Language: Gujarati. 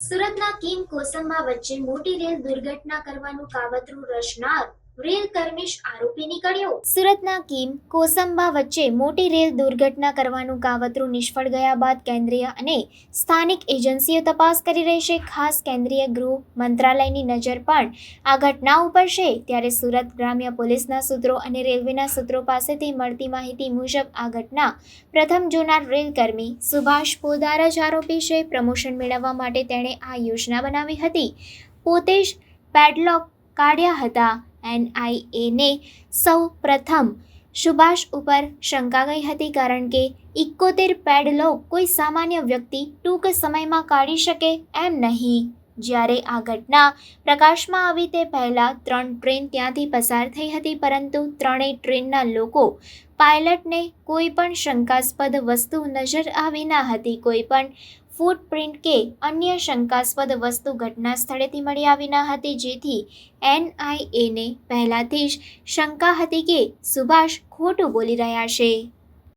સુરતના કિમ કોસંબા વચ્ચે મોટી રેલ દુર્ઘટના કરવાનું કાવતરું રચનાર રેલ કર્મીશ આરોપી નીકળ્યો। સુરતના કિમ કોસંબા વચ્ચે મોટી રેલ દુર્ઘટના કરવાનું કાવતરું નિષ્ફળ ગયા બાદ કેન્દ્રીય અને સ્થાનિક એજન્સીઓ તપાસ કરી રહી છે। ખાસ કેન્દ્રીય ગૃહ મંત્રાલયની નજર પણ આ ઘટના ઉપર છે। ત્યારે સુરત ગ્રામ્ય પોલીસના સૂત્રો અને રેલવેના સૂત્રો પાસેથી મળતી માહિતી મુજબ આ ઘટના પ્રથમ જોનાર રેલ કર્મી સુભાષ પોદાર જ આરોપી છે। પ્રમોશન મેળવવા માટે તેણે આ યોજના બનાવી હતી। પોતે જ પેડલોક કાઢ્યા હતા। NIA સૌ પ્રથમ સુભાષ ઉપર શંકા ગઈ હતી કારણ કે 71 પેડલોક કોઈ સામાન્ય વ્યક્તિ ટૂંક સમયમાં કાઢી શકે એમ નહીં। જ્યારે આ ઘટના પ્રકાશમાં આવી તે પહેલા 3 ટ્રેન ત્યાંથી પસાર થઈ હતી, પરંતુ ત્રણેય ટ્રેનના લોકો પાયલટને કોઈ પણ શંકાસ્પદ વસ્તુ નજર આવી ન હતી। કોઈ પણ ફૂટપ્રિન્ટ કે અન્ય શંકાસ્પદ વસ્તુ ઘટના સ્થળેથી મળી આવી ન હતી, જેથી NIAને પહેલાથી જ શંકા હતી કે સુભાષ ખોટું બોલી રહ્યા છે।